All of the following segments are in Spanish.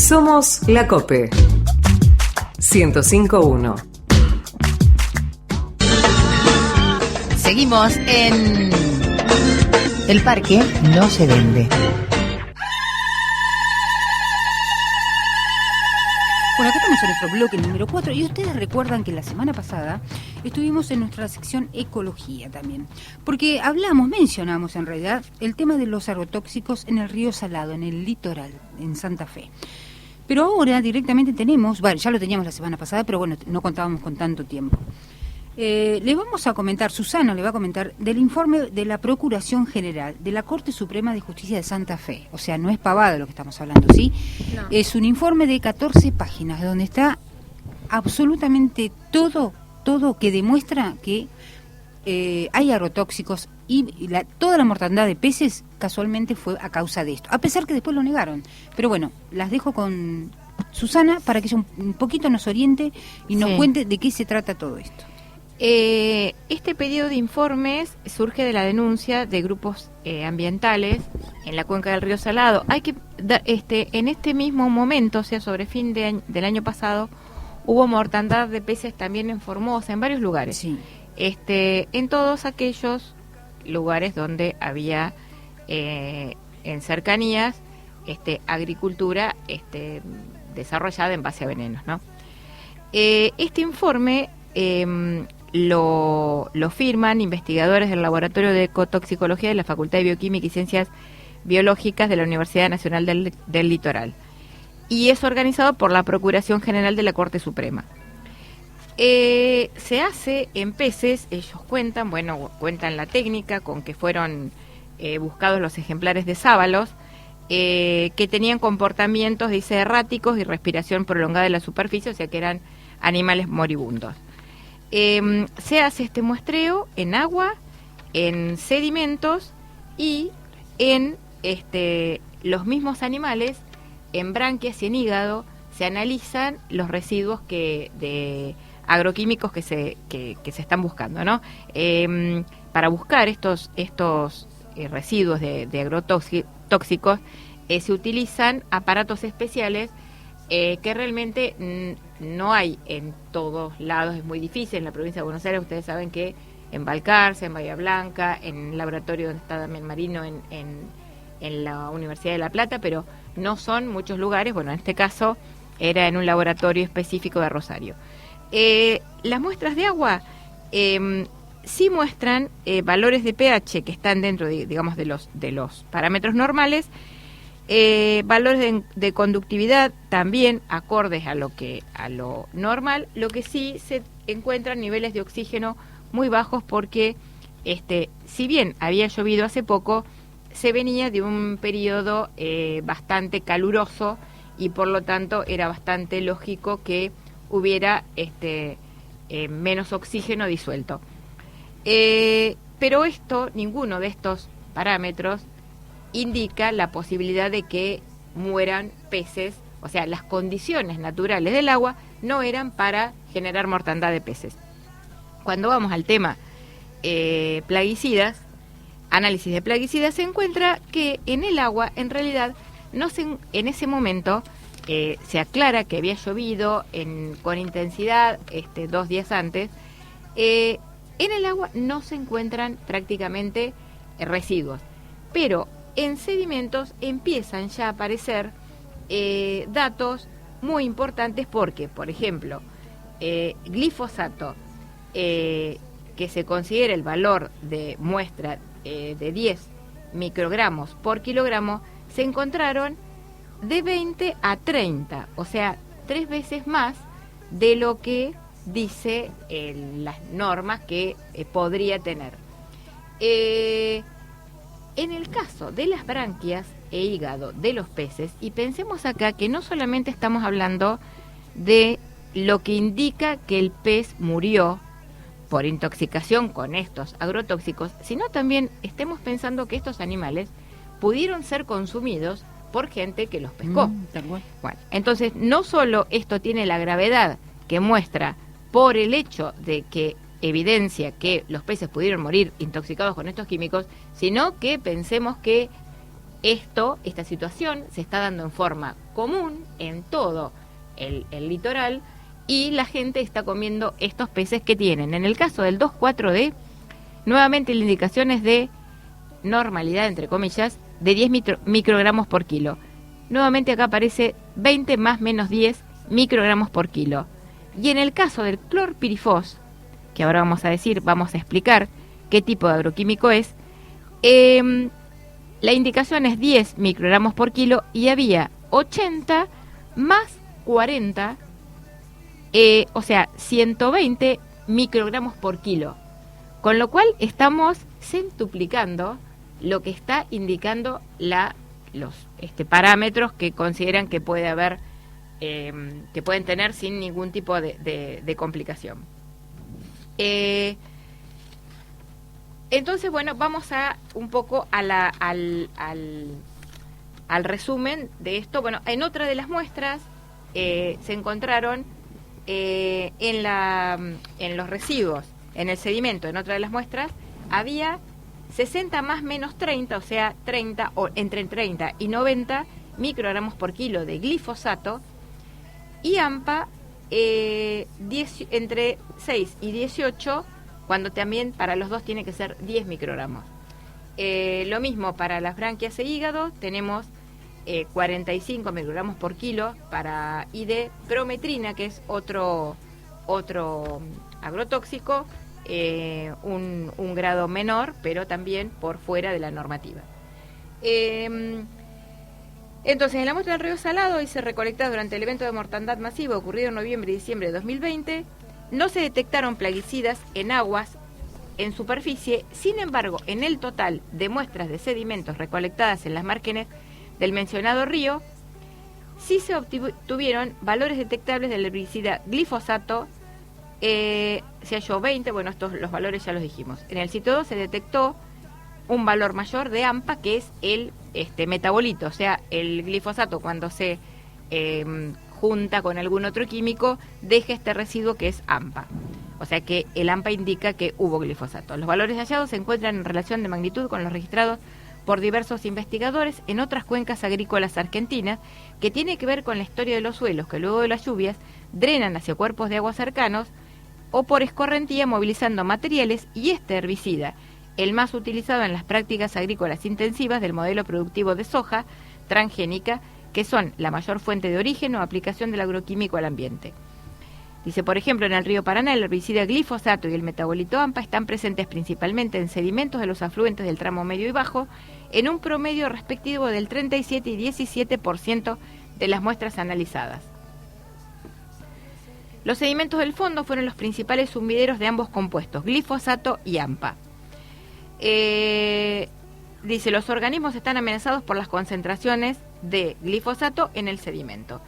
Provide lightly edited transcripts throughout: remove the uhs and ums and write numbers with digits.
Somos la COPE 105.1. Seguimos en El Parque No Se Vende. Bueno, acá estamos en nuestro bloque número 4 y ustedes recuerdan que la semana pasada estuvimos en nuestra sección Ecología también, porque mencionamos en realidad el tema de los agrotóxicos en el río Salado, en el litoral, en Santa Fe. Pero ahora directamente tenemos, bueno, ya lo teníamos la semana pasada, pero bueno, no contábamos con tanto tiempo. Le vamos a comentar, Susana le va a comentar del informe de la Procuración General de la Corte Suprema de Justicia de Santa Fe. O sea, no es pavada lo que estamos hablando, ¿sí? No. Es un informe de 14 páginas donde está absolutamente todo que demuestra que hay agrotóxicos y toda la mortandad de peces casualmente fue a causa de esto. A pesar que después lo negaron. Pero bueno, las dejo con Susana para que ella un poquito nos oriente y nos cuente de qué se trata todo esto. Este pedido de informes surge de la denuncia de grupos ambientales en la cuenca del río Salado. Hay que en este mismo momento, o sea, sobre fin del año pasado, hubo mortandad de peces también en Formosa, en varios lugares. Sí. En todos aquellos lugares donde había en cercanías agricultura desarrollada en base a venenos, ¿no? Este informe lo firman investigadores del Laboratorio de Ecotoxicología de la Facultad de Bioquímica y Ciencias Biológicas de la Universidad Nacional del Litoral, y es organizado por la Procuración General de la Corte Suprema. Se hace en peces, ellos cuentan la técnica con que fueron buscados los ejemplares de sábalos que tenían comportamientos, dice, erráticos y respiración prolongada de la superficie, o sea que eran animales moribundos. Se hace este muestreo en agua, en sedimentos y en los mismos animales, en branquias y en hígado, se analizan los residuos de agroquímicos que se están buscando, ¿no? Para buscar estos residuos de agrotóxicos se utilizan aparatos especiales que realmente no hay en todos lados, es muy difícil. En la provincia de Buenos Aires ustedes saben que en Balcarce, en Bahía Blanca, en el laboratorio donde está también Marino en la Universidad de La Plata, pero no son muchos lugares. Bueno, en este caso era en un laboratorio específico de Rosario. Las muestras de agua sí muestran valores de pH que están dentro de los parámetros normales, valores de conductividad también acordes a lo normal. Lo que sí se encuentran niveles de oxígeno muy bajos porque si bien había llovido hace poco, se venía de un periodo bastante caluroso y por lo tanto era bastante lógico que hubiera menos oxígeno disuelto. Pero ninguno de estos parámetros indica la posibilidad de que mueran peces, o sea, las condiciones naturales del agua no eran para generar mortandad de peces. Cuando vamos al tema plaguicidas, análisis de plaguicidas, se encuentra que en el agua, en realidad, en ese momento se aclara que había llovido con intensidad 2 días antes. En el agua no se encuentran prácticamente residuos, pero en sedimentos empiezan ya a aparecer datos muy importantes porque, por ejemplo, glifosato, que se considera el valor de muestra de 10 microgramos por kilogramo, se encontraron de 20 a 30, o sea, 3 veces más de lo que dice las normas que podría tener. En el caso de las branquias e hígado de los peces, y pensemos acá que no solamente estamos hablando de lo que indica que el pez murió por intoxicación con estos agrotóxicos, sino también estemos pensando que estos animales pudieron ser consumidos por gente que los pescó. Bueno, entonces no solo esto tiene la gravedad que muestra por el hecho de que evidencia que los peces pudieron morir intoxicados con estos químicos, sino que pensemos que esta situación se está dando en forma común en todo el litoral, y la gente está comiendo estos peces que tienen. En el caso del 2,4-D, nuevamente la indicación es de normalidad, entre comillas, de 10 microgramos por kilo. Nuevamente acá aparece 20 más menos 10 microgramos por kilo. Y en el caso del clorpirifos, que ahora vamos a explicar qué tipo de agroquímico es, la indicación es 10 microgramos por kilo y había 80 más 40, o sea, 120 microgramos por kilo. Con lo cual estamos centuplicando lo que está indicando los parámetros que consideran que puede haber, que pueden tener sin ningún tipo de complicación. Entonces, bueno, vamos a un poco al resumen de esto. Bueno, en otra de las muestras se encontraron en los residuos, en el sedimento, en otra de las muestras, había 60 más menos 30, o sea, 30 o entre 30 y 90 microgramos por kilo de glifosato, y AMPA entre 6 y 18, cuando también para los dos tiene que ser 10 microgramos. Lo mismo para las branquias e hígado, tenemos 45 microgramos por kilo y de prometrina, que es otro agrotóxico, un grado menor, pero también por fuera de la normativa. Entonces, en la muestra del río Salado, y se recolectada durante el evento de mortandad masiva ocurrido en noviembre y diciembre de 2020, no se detectaron plaguicidas en aguas, en superficie. Sin embargo, en el total de muestras de sedimentos recolectadas en las márgenes del mencionado río, sí se obtuvieron valores detectables del herbicida glifosato. Se halló 20, bueno, los valores ya los dijimos. En el sitio 2 se detectó un valor mayor de AMPA, que es el metabolito, o sea, el glifosato cuando se junta con algún otro químico, deja este residuo que es AMPA. O sea que el AMPA indica que hubo glifosato. Los valores hallados se encuentran en relación de magnitud con los registrados por diversos investigadores en otras cuencas agrícolas argentinas, que tiene que ver con la historia de los suelos que luego de las lluvias drenan hacia cuerpos de agua cercanos o por escorrentía, movilizando materiales, y este herbicida, el más utilizado en las prácticas agrícolas intensivas del modelo productivo de soja transgénica, que son la mayor fuente de origen o aplicación del agroquímico al ambiente. Dice, por ejemplo, en el río Paraná, el herbicida glifosato y el metabolito AMPA están presentes principalmente en sedimentos de los afluentes del tramo medio y bajo, en un promedio respectivo del 37 y 17% de las muestras analizadas. Los sedimentos del fondo fueron los principales sumideros de ambos compuestos, glifosato y AMPA. Dice, los organismos están amenazados por las concentraciones de glifosato en el sedimento.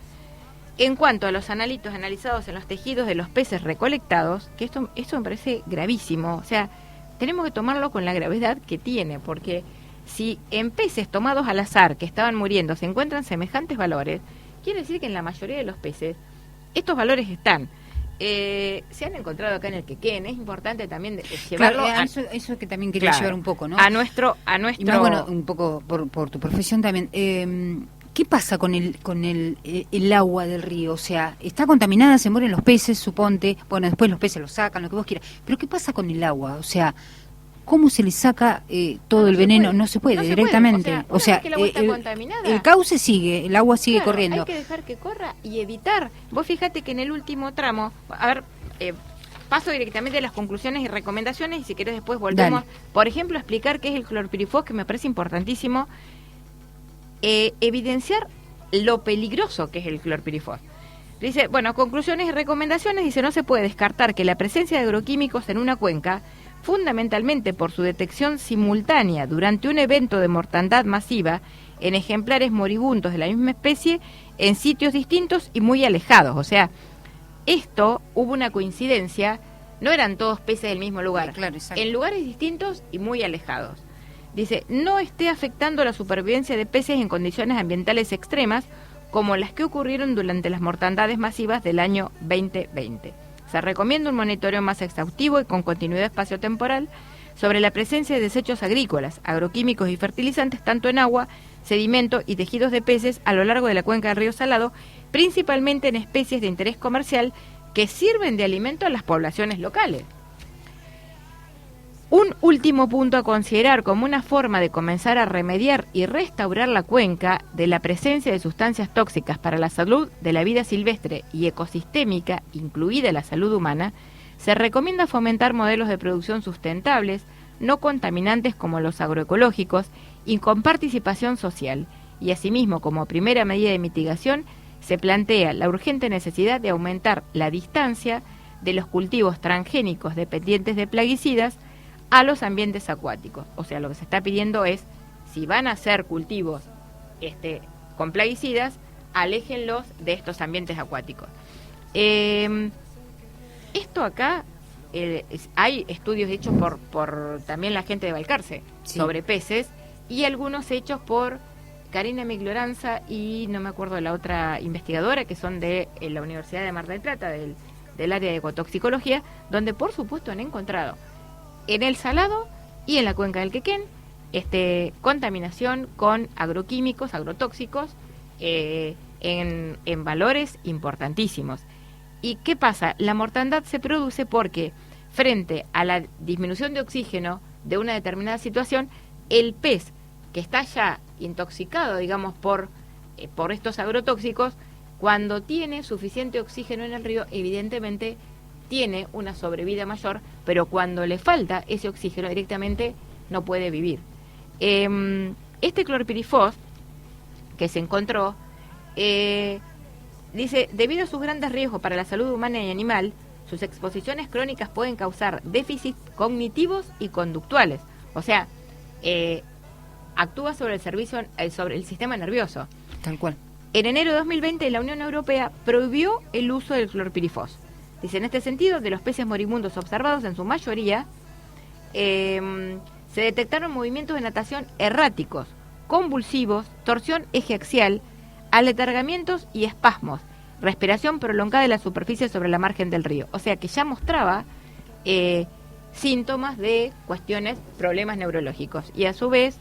En cuanto a los analitos analizados en los tejidos de los peces recolectados, que esto me parece gravísimo, o sea, tenemos que tomarlo con la gravedad que tiene, porque si en peces tomados al azar que estaban muriendo se encuentran semejantes valores, quiere decir que en la mayoría de los peces estos valores están. Se han encontrado acá en el Quequén. Es importante también llevarlo, claro, eso que también quería llevar un poco, ¿no? A nuestro y más, bueno, un poco por tu profesión también. ¿Qué pasa con el agua del río? O sea, está contaminada, se mueren los peces, suponte. Bueno, después los peces los sacan, lo que vos quieras. Pero ¿qué pasa con el agua? O sea, ¿cómo se le saca todo el veneno? No se puede directamente. O sea, que el agua está contaminada, el cauce sigue, el agua sigue corriendo. Hay que dejar que corra y evitar. Vos fíjate que en el último tramo, a ver, paso directamente a las conclusiones y recomendaciones, y si querés después volvemos, por ejemplo, a explicar qué es el clorpirifos, que me parece importantísimo evidenciar lo peligroso que es el clorpirifos. Dice, bueno, conclusiones y recomendaciones, dice, no se puede descartar que la presencia de agroquímicos en una cuenca, fundamentalmente por su detección simultánea durante un evento de mortandad masiva en ejemplares moribundos de la misma especie en sitios distintos y muy alejados. O sea, hubo una coincidencia, no eran todos peces del mismo lugar, claro, en lugares distintos y muy alejados. Dice, no esté afectando la supervivencia de peces en condiciones ambientales extremas como las que ocurrieron durante las mortandades masivas del año 2020. Se recomienda un monitoreo más exhaustivo y con continuidad espaciotemporal sobre la presencia de desechos agrícolas, agroquímicos y fertilizantes tanto en agua, sedimento y tejidos de peces a lo largo de la cuenca del río Salado, principalmente en especies de interés comercial que sirven de alimento a las poblaciones locales. Un último punto a considerar como una forma de comenzar a remediar y restaurar la cuenca de la presencia de sustancias tóxicas para la salud de la vida silvestre y ecosistémica, incluida la salud humana, se recomienda fomentar modelos de producción sustentables, no contaminantes como los agroecológicos y con participación social. Y asimismo, como primera medida de mitigación, se plantea la urgente necesidad de aumentar la distancia de los cultivos transgénicos dependientes de plaguicidas a los ambientes acuáticos. O sea, lo que se está pidiendo es, si van a hacer cultivos con plaguicidas, aléjenlos de estos ambientes acuáticos. Esto acá, hay estudios hechos por también la gente de Balcarce, sí, sobre peces, y algunos hechos por Karina Migloranza y no me acuerdo de la otra investigadora, que son de la Universidad de Mar del Plata, del área de ecotoxicología, donde por supuesto han encontrado en el Salado y en la cuenca del Quequén contaminación con agroquímicos, agrotóxicos, en valores importantísimos. ¿Y qué pasa? La mortandad se produce porque frente a la disminución de oxígeno de una determinada situación, el pez que está ya intoxicado, digamos, por estos agrotóxicos, cuando tiene suficiente oxígeno en el río, evidentemente tiene una sobrevida mayor, pero cuando le falta ese oxígeno directamente no puede vivir. Este clorpirifos que se encontró, dice, debido a sus grandes riesgos para la salud humana y animal, sus exposiciones crónicas pueden causar déficits cognitivos y conductuales. O sea, actúa sobre sobre el sistema nervioso. Tal cual. En enero de 2020, la Unión Europea prohibió el uso del clorpirifos. Dice, en este sentido, de los peces moribundos observados, en su mayoría, se detectaron movimientos de natación erráticos, convulsivos, torsión eje axial, aletargamientos y espasmos, respiración prolongada de la superficie sobre la margen del río. O sea que ya mostraba síntomas de problemas neurológicos. Y a su vez,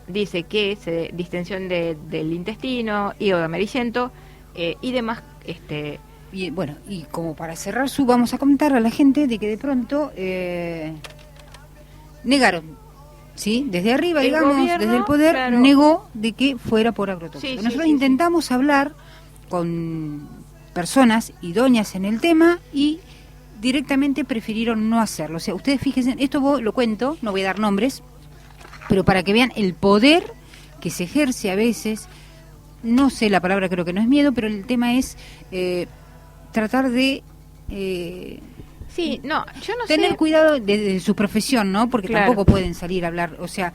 dice que distensión del intestino, hígado amarillento y demás. Y bueno, y como para cerrar, vamos a comentar a la gente de que de pronto negaron, ¿sí? Desde arriba, digamos, gobierno, desde el poder, claro, negó de que fuera por agrotóxico. Sí, Nosotros sí, intentamos hablar con personas idóneas en el tema y directamente prefirieron no hacerlo. O sea, ustedes fíjense, esto lo cuento, no voy a dar nombres, pero para que vean el poder que se ejerce a veces, no sé la palabra, creo que no es miedo, pero el tema es tratar de tener cuidado de su profesión, ¿no? Porque claro, tampoco pueden salir a hablar, o sea,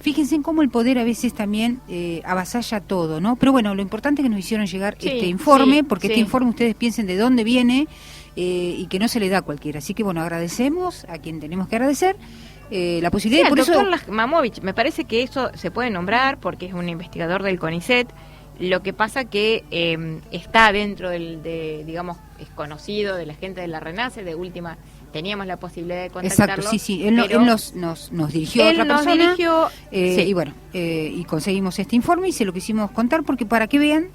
fíjense en cómo el poder a veces también avasalla todo, ¿no? Pero bueno, lo importante es que nos hicieron llegar este informe, porque este informe ustedes piensen de dónde viene y que no se le da a cualquiera. Así que bueno, agradecemos a quien tenemos que agradecer la posibilidad. Sí, por al doctor eso Mamovich, me parece que eso se puede nombrar porque es un investigador del CONICET. Lo que pasa que está dentro digamos, es conocido de la gente de la RENACE, de última teníamos la posibilidad de contactarlo. Exacto, sí, él nos dirigió a otra persona, sí, y bueno, y conseguimos este informe y se lo quisimos contar porque para que vean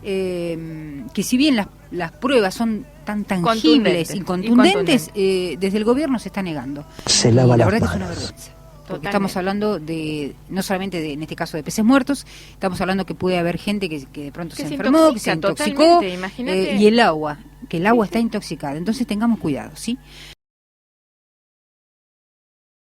que si bien las pruebas son tan tangibles y contundentes, desde el gobierno se está negando. Se lava la las verdad manos. que es una vergüenza. Porque estamos hablando no solamente en este caso de peces muertos, estamos hablando que puede haber gente que de pronto se enfermó, que se intoxicó, y el agua, que el agua está intoxicada. Entonces tengamos cuidado, ¿sí?